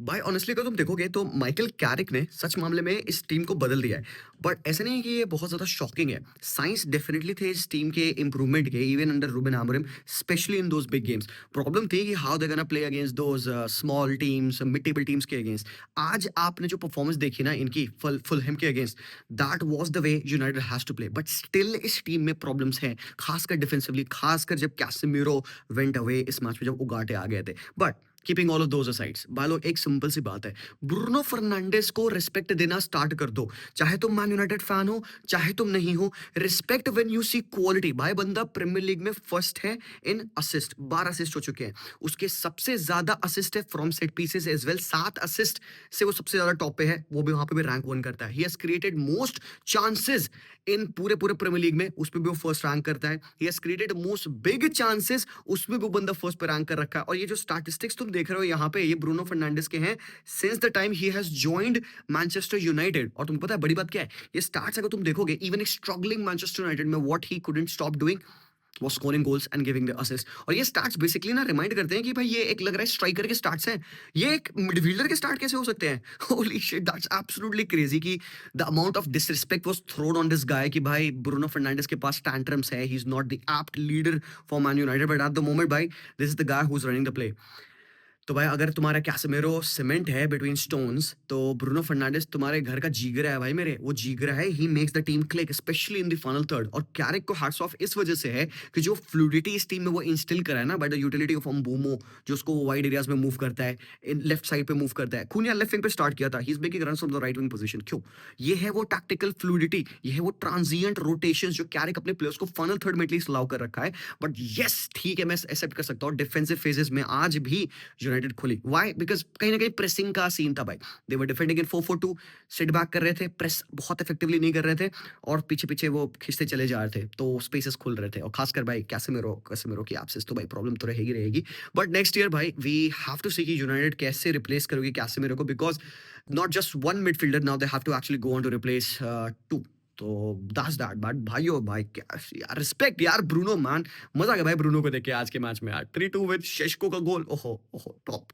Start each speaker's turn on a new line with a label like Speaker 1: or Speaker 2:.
Speaker 1: भाई ऑनेस्टली अगर तुम देखोगे तो माइकल कैरिक ने सच मामले में इस टीम को बदल दिया है। बट ऐसा नहीं है कि ये बहुत ज़्यादा शॉकिंग है। साइंस डेफिनेटली थे इस टीम के इंप्रूवमेंट के, even under Ruben Amorim, specially in those big games. Problem थी कि how they gonna play against those small teams, mid table teams के अगेंस्ट। आज आपने जो परफॉर्मेंस देखी ना इनकी फुलहैम के against, that was the way United has to play. But still इस टीम में प्रॉब्लम्स हैं, खासकर डिफेंसिवली, खासकर जब कैसेमिरो वेंट अवे इस मैच में, जब उगाटे आ गए थे। But keeping all of those asides, बालो एक सिंपल सी बात है, ब्रूनो फर्नांडिस को रिस्पेक्ट देना स्टार्ट कर दो। चाहे तुम मैन यूनाइटेड फैन हो, चाहे तुम नहीं हो, respect when you see quality. भाई बंदा प्रीमियर लीग में फर्स्ट है इन असिस्ट, 12 असिस्ट हो चुके हैं। उसके सबसे ज्यादा असिस्ट है from set pieces as well, 7 assist से वो सबसे ज्यादा टॉप पे है, वो भी वहां पे भी रैंक वन करता है। He has created most chances in पूरे पूरे प्रीमियर लीग में, उसमें भी वो फर्स्ट रैंक करता है। He has created most big chances, उसमें भी वो बंदा फर्स्ट पे रैंक कर रखा है। और ये जो स्टैटिस्टिक्स तुम देख रहे हो यहाँ पे, ये ब्रूनो फर्नांडिस के हैं since the time he has joined Manchester United. और तुमको पता है बड़ी बात क्या है, ये स्टार्ट्स अगर तुम देखोगे, इवन एक स्ट्रगलिंग मैनचेस्टर यूनाइटेड में, what he couldn't stop doing was scoring goals and giving the assist। और ये स्टार्ट्स बेसिकली ना रिमाइंड करते हैं कि भाई ये एक लग रहा है स्ट्राइकर के स्टार्ट्स हैं, ये एक मिडफील्डर के स्टार्ट कैसे हो सकते हैं। Holy shit, that's absolutely crazy कि the amount of disrespect was thrown on this guy कि भाई ब्रूनो फर्नांडिस के पास टैंट्रम्स है, he is not the apt leader for Man United, but at the moment भाई this is the guy who is running the play. तो भाई अगर तुम्हारा कैसेमेरो सीमेंट है बिटवीन स्टोन्स, तो ब्रूनो फर्नांडिस तुम्हारे घर का जीगरा है भाई मेरे, वो जीगरा है। He makes the team click specially in the final third. और कैरिक को हैट्स ऑफ इस वजह से है कि जो फ्लूइडिटी इस टीम में वो इंस्टिल करा है ना, बाय द यूटिलिटी ऑफ बूमो, जो उसको वाइड एरियाज में मूव करता है, इन लेफ्ट साइड पे मूव करता है। खूनिया लेफ्ट विंग पे स्टार्ट किया था, he is making runs from the right wing position. क्यों? ये है वो टैक्टिकल फ्लूइडिटी, ये है वो ट्रांजिएंट रोटेशंस जो कैरिक अपने प्लेयर्स को फाइनल थर्ड में एटलीस्ट अलाउ कर रखा है। बट यस ठीक है, मैं एक्सेप्ट कर सकता हूँ डिफेंसिव फेजेस में आज भी यूनाइटेड खुली। व्हाई? बिकॉज कहीं ना कहीं प्रेसिंग का सीन था भाई। दे वर डिफेंडिंग इन 4-4-2, सिट बैक कर रहे थे, प्रेस बहुत इफेक्टिवली नहीं कर रहे थे, और पीछे पीछे वो खींचते चले जा रहे थे, तो स्पेसेस खुल रहे थे। और खासकर भाई कैसेमिरो कैसेमिरो की एब्सेंस तो भाई प्रॉब्लम तो रहेगी रहेगी। बट नेक्स्ट ईयर भाई वी हैव टू सी कि यूनाइटेड कैसे रिप्लेस करोगे कैसेमिरो को, because not just one midfielder, now they have to actually go on to replace two. तो दैट्स दैट। बट भाइयों भाई क्या यार, रिस्पेक्ट यार ब्रूनो मैन। मजा आ गया भाई ब्रूनो को देख के आज के मैच में यार। 3-2 विद शेशको का गोल, ओहो ओहो टॉप।